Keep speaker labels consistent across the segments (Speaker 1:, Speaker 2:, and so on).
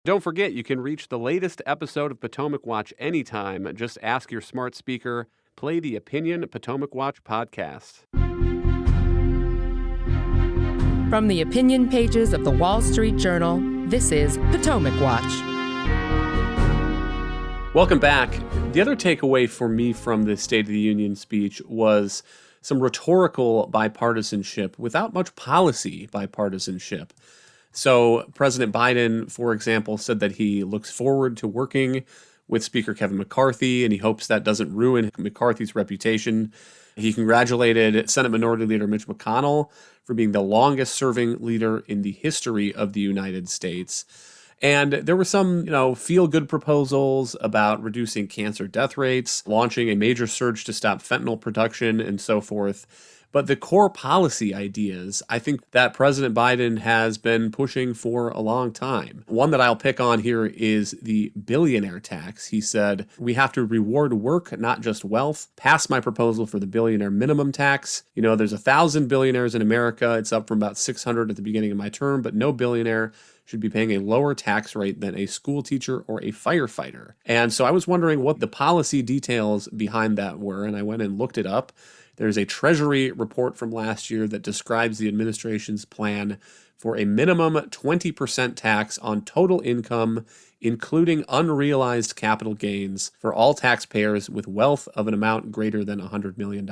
Speaker 1: Don't forget, you can reach the latest episode of Potomac Watch anytime. Just ask your smart speaker, play the Opinion Potomac Watch podcast.
Speaker 2: From the opinion pages of the Wall Street Journal, this is Potomac Watch.
Speaker 1: Welcome back. The other takeaway for me from the State of the Union speech was some rhetorical bipartisanship without much policy bipartisanship. So President Biden, for example, said that he looks forward to working with Speaker Kevin McCarthy, and he hopes that doesn't ruin McCarthy's reputation. He congratulated Senate Minority Leader Mitch McConnell for being the longest-serving leader in the history of the United States. And there were some, feel-good proposals about reducing cancer death rates, launching a major surge to stop fentanyl production, and so forth. But the core policy ideas, I think that President Biden has been pushing for a long time. One that I'll pick on here is the billionaire tax. He said, we have to reward work, not just wealth. Pass my proposal for the billionaire minimum tax. There's 1,000 billionaires in America. It's up from about 600 at the beginning of my term, but no billionaire should be paying a lower tax rate than a school teacher or a firefighter. And so I was wondering what the policy details behind that were, and I went and looked it up. There's a Treasury report from last year that describes the administration's plan for a minimum 20% tax on total income, including unrealized capital gains for all taxpayers with wealth of an amount greater than $100 million.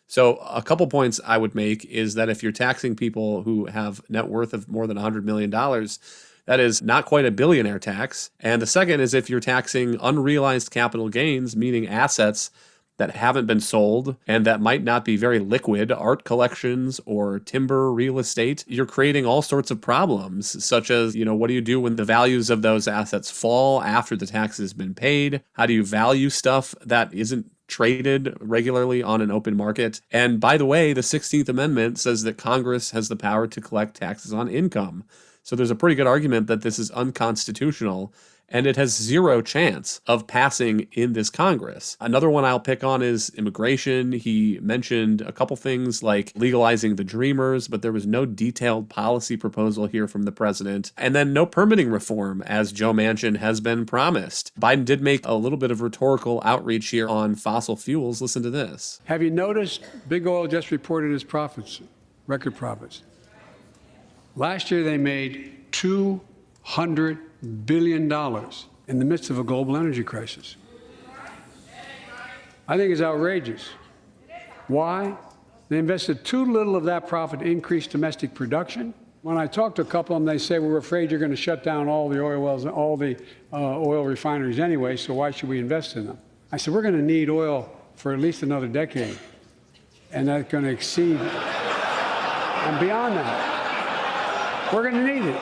Speaker 1: So a couple points I would make is that if you're taxing people who have net worth of more than $100 million, that is not quite a billionaire tax. And the second is if you're taxing unrealized capital gains, meaning assets that haven't been sold and that might not be very liquid, art collections or timber real estate, you're creating all sorts of problems, such as, what do you do when the values of those assets fall after the tax has been paid? How do you value stuff that isn't traded regularly on an open market? And by the way, the 16th Amendment says that Congress has the power to collect taxes on income. So there's a pretty good argument that this is unconstitutional, and it has zero chance of passing in this Congress. Another one I'll pick on is immigration. He mentioned a couple things like legalizing the Dreamers, but there was no detailed policy proposal here from the president. And then no permitting reform, as Joe Manchin has been promised. Biden did make a little bit of rhetorical outreach here on fossil fuels. Listen to this.
Speaker 3: Have you noticed Big Oil just reported its profits, record profits? Last year they made $200 billion in the midst of a global energy crisis. I think it's outrageous. Why? They invested too little of that profit to increase domestic production. When I talk to a couple of them, they say, we're afraid you're going to shut down all the oil wells and all the oil refineries anyway, so why should we invest in them? I said, we're going to need oil for at least another decade, and that's going to exceed and beyond that. We're going to need it.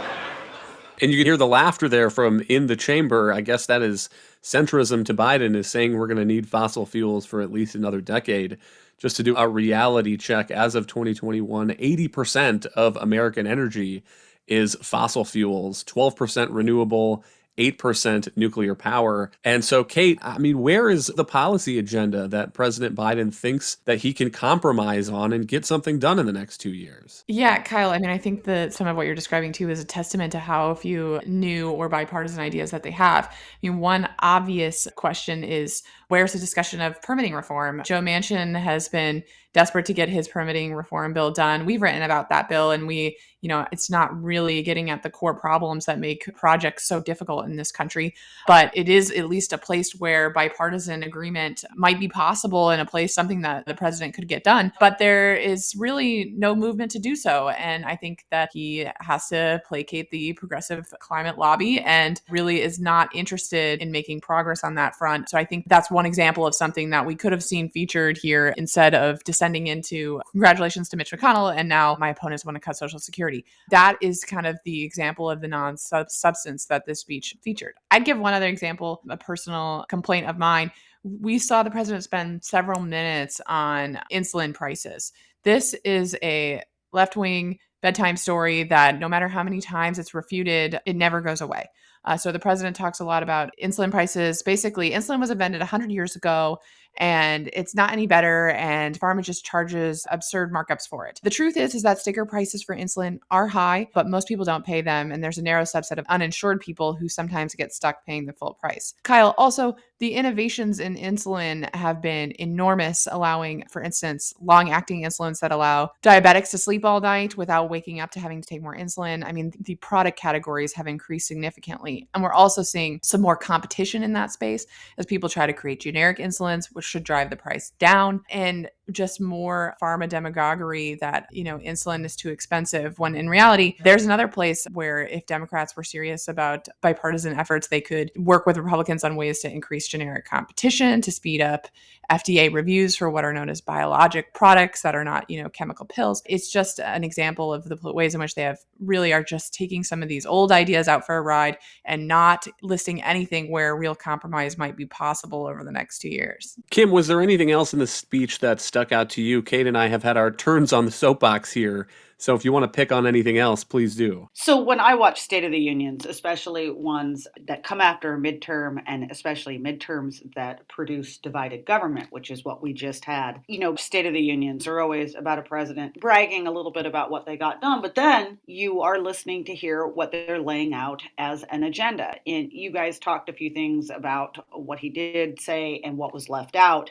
Speaker 1: And you can hear the laughter there from in the chamber. I guess that is centrism to Biden, is saying we're going to need fossil fuels for at least another decade. Just to do a reality check, as of 2021, 80% of American energy is fossil fuels, 12% renewable, 8% nuclear power. And so, Kate, where is the policy agenda that President Biden thinks that he can compromise on and get something done in the next 2 years?
Speaker 4: Yeah, Kyle, I think that some of what you're describing too is a testament to how few new or bipartisan ideas that they have. One obvious question is, where's the discussion of permitting reform? Joe Manchin has been desperate to get his permitting reform bill done. We've written about that bill, and it's not really getting at the core problems that make projects so difficult in this country. But it is at least a place where bipartisan agreement might be possible, and something that the president could get done. But there is really no movement to do so. And I think that he has to placate the progressive climate lobby and really is not interested in making progress on that front. So I think that's one example of something that we could have seen featured here instead of descending into congratulations to Mitch McConnell and now my opponents want to cut Social Security. That is kind of the example of the non-substance that this speech featured. I'd give one other example, a personal complaint of mine. We saw the president spend several minutes on insulin prices. This is a left-wing bedtime story that no matter how many times it's refuted, it never goes away. So the president talks a lot about insulin prices. Basically, insulin was invented 100 years ago, and it's not any better, and pharma just charges absurd markups for it. The truth is that sticker prices for insulin are high, but most people don't pay them, and there's a narrow subset of uninsured people who sometimes get stuck paying the full price. Kyle, also, the innovations in insulin have been enormous, allowing, for instance, long-acting insulins that allow diabetics to sleep all night without waking up to having to take more insulin. I mean, the product categories have increased significantly, and we're also seeing some more competition in that space as people try to create generic insulins, which should drive the price down, and just more pharma demagoguery that, insulin is too expensive, when in reality, there's another place where if Democrats were serious about bipartisan efforts, they could work with Republicans on ways to increase generic competition, to speed up FDA reviews for what are known as biologic products that are not, chemical pills. It's just an example of the ways in which they are just taking some of these old ideas out for a ride and not listing anything where real compromise might be possible over the next 2 years.
Speaker 1: Kim, was there anything else in the speech that stuck out to you? Kate and I have had our turns on the soapbox here, so if you want to pick on anything else, please do.
Speaker 5: So when I watch State of the Unions, especially ones that come after a midterm and especially midterms that produce divided government, which is what we just had, State of the Unions are always about a president bragging a little bit about what they got done, but then you are listening to hear what they're laying out as an agenda. And you guys talked a few things about what he did say and what was left out.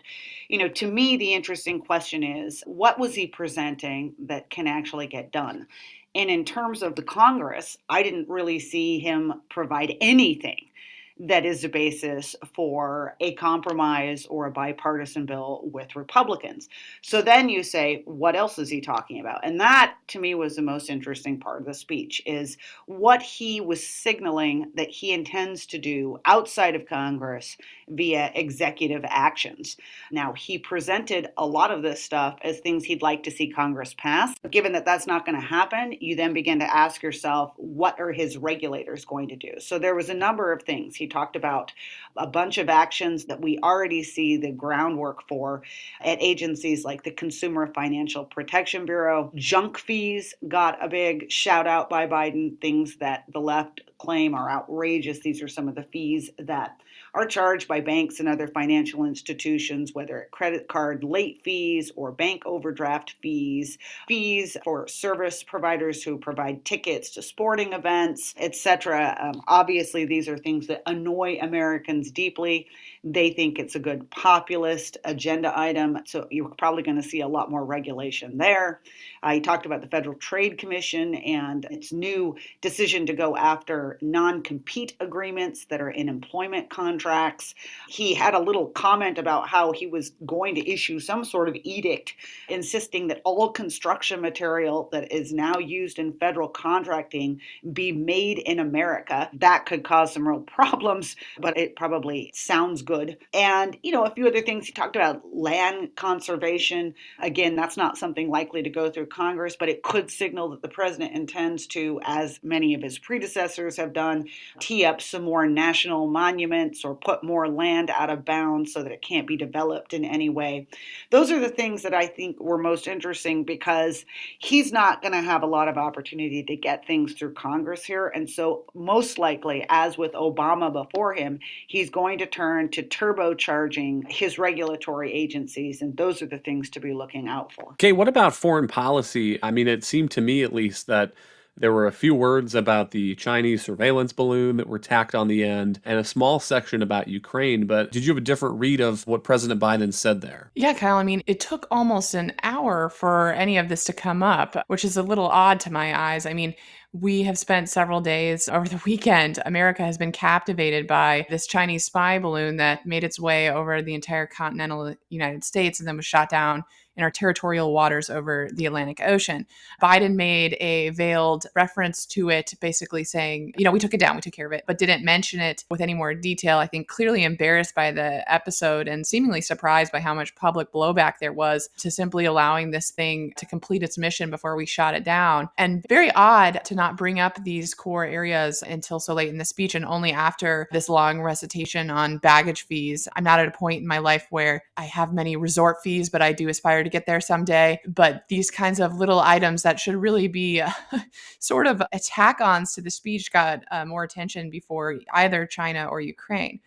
Speaker 5: To me, the interesting question is, what was he presenting that can actually get done? And in terms of the Congress, I didn't really see him provide anything that is the basis for a compromise or a bipartisan bill with Republicans. So then you say, what else is he talking about? And that, to me, was the most interesting part of the speech, is what he was signaling that he intends to do outside of Congress via executive actions. Now, he presented a lot of this stuff as things he'd like to see Congress pass. Given that that's not going to happen, you then begin to ask yourself, what are his regulators going to do? So there was a number of things. He talked about a bunch of actions that we already see the groundwork for at agencies like the Consumer Financial Protection Bureau. Junk fees got a big shout out by Biden, things that the left claim are outrageous. These are some of the fees that are charged by banks and other financial institutions, whether credit card late fees or bank overdraft fees, fees for service providers who provide tickets to sporting events, etc. Obviously, these are things that annoy Americans deeply. They think it's a good populist agenda item, so you're probably going to see a lot more regulation there. He talked about the Federal Trade Commission and its new decision to go after non-compete agreements that are in employment contracts. He had a little comment about how he was going to issue some sort of edict insisting that all construction material that is now used in federal contracting be made in America. That could cause some real problems, but it probably sounds good. And, a few other things. He talked about land conservation. Again, that's not something likely to go through Congress, but it could signal that the president intends to, as many of his predecessors have done, tee up some more national monuments or put more land out of bounds so that it can't be developed in any way. Those are the things that I think were most interesting, because he's not going to have a lot of opportunity to get things through Congress here. And so most likely, as with Obama before him, he's going to turn to turbocharging his regulatory agencies. And those are the things to be looking out for.
Speaker 1: Okay, what about foreign policy? I mean, it seemed to me at least that there were a few words about the Chinese surveillance balloon that were tacked on the end and a small section about Ukraine. But did you have a different read of what President Biden said there?
Speaker 4: Yeah, Kyle, I mean, it took almost an hour for any of this to come up, which is a little odd to my eyes. I mean, we have spent several days over the weekend. America has been captivated by this Chinese spy balloon that made its way over the entire continental United States and then was shot down in our territorial waters over the Atlantic Ocean. Biden made a veiled reference to it, basically saying, we took it down, we took care of it, but didn't mention it with any more detail. I think clearly embarrassed by the episode and seemingly surprised by how much public blowback there was to simply allowing this thing to complete its mission before we shot it down. And very odd to not bring up these core areas until so late in the speech and only after this long recitation on baggage fees. I'm not at a point in my life where I have many resort fees, but I do aspire to get there someday. But these kinds of little items that should really be sort of attack-ons to the speech got more attention before either China or Ukraine.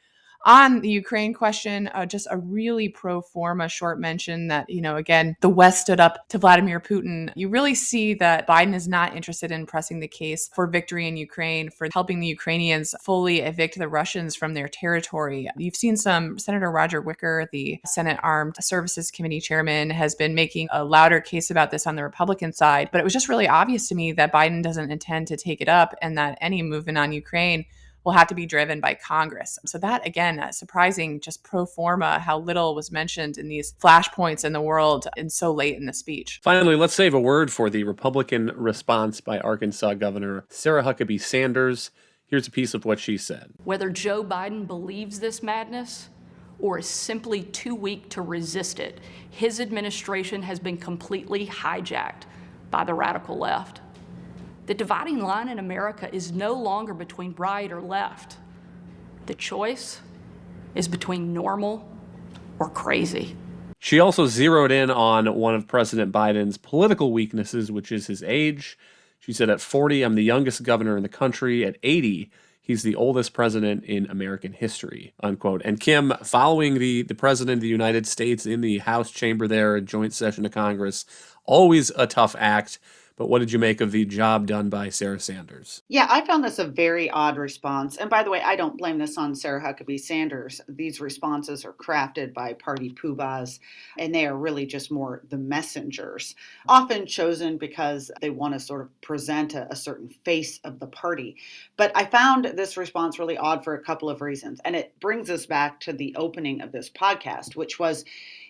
Speaker 4: On the Ukraine question, just a really pro forma short mention that, again, the West stood up to Vladimir Putin. You really see that Biden is not interested in pressing the case for victory in Ukraine, for helping the Ukrainians fully evict the Russians from their territory. You've seen Senator Roger Wicker, the Senate Armed Services Committee chairman, has been making a louder case about this on the Republican side. But it was just really obvious to me that Biden doesn't intend to take it up, and that any movement on Ukraine will have to be driven by Congress. So that, again, surprising, just pro forma, how little was mentioned in these flashpoints in the world and so late in the speech.
Speaker 1: Finally, let's save a word for the Republican response by Arkansas Governor Sarah Huckabee Sanders. Here's a piece of what she said.
Speaker 6: Whether Joe Biden believes this madness or is simply too weak to resist it, his administration has been completely hijacked by the radical left. The dividing line in America is no longer between right or left. The choice is between normal or crazy.
Speaker 1: She also zeroed in on one of President Biden's political weaknesses, which is his age. She said, at 40, I'm the youngest governor in the country. At 80, he's the oldest president in American history, unquote. And Kim, following the president of the United States in the House chamber there, a joint session of Congress, always a tough act. But what did you make of the job done by Sarah Sanders?
Speaker 5: Yeah, I found this a very odd response. And by the way, I don't blame this on Sarah Huckabee Sanders. These responses are crafted by party poobahs, and they are really just more the messengers, often chosen because they want to sort of present a certain face of the party. But I found this response really odd for a couple of reasons. And it brings us back to the opening of this podcast, which was,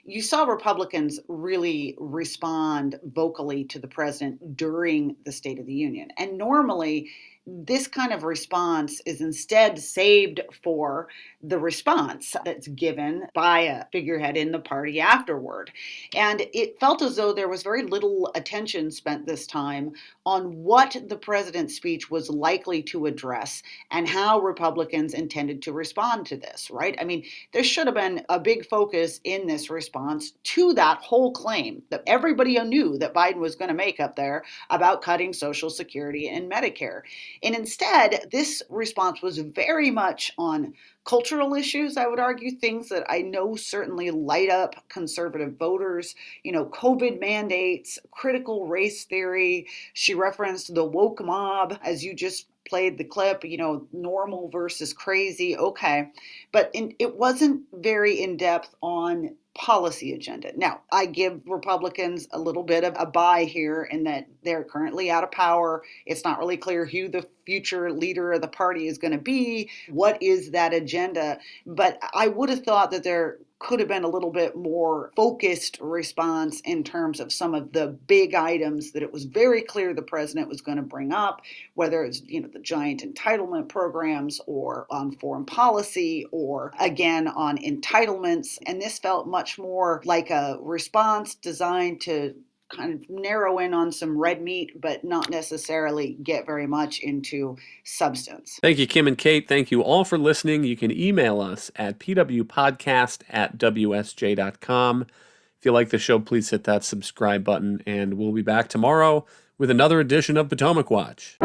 Speaker 5: you saw Republicans really respond vocally to the president during the State of the Union. And normally, this kind of response is instead saved for the response that's given by a figurehead in the party afterward. And it felt as though there was very little attention spent this time on what the president's speech was likely to address and how Republicans intended to respond to this, right? I mean, there should have been a big focus in this response to that whole claim that everybody knew that Biden was going to make up there about cutting Social Security and Medicare. And instead, this response was very much on cultural issues, I would argue, things that I know certainly light up conservative voters, COVID mandates, critical race theory. She referenced the woke mob, as you just played the clip, normal versus crazy. Okay. But it wasn't very in depth on policy agenda. Now, I give Republicans a little bit of a bye here in that they're currently out of power. It's not really clear who the future leader of the party is going to be. What is that agenda? But I would have thought that there could have been a little bit more focused response in terms of some of the big items that it was very clear the president was going to bring up, whether it's, the giant entitlement programs or on foreign policy or again on entitlements. And this felt much more like a response designed to kind of narrow in on some red meat, but not necessarily get very much into substance.
Speaker 1: Thank you, Kim and Kate. Thank you all for listening. You can email us at pwpodcast@wsj.com. If you like the show, please hit that subscribe button, and we'll be back tomorrow with another edition of Potomac Watch.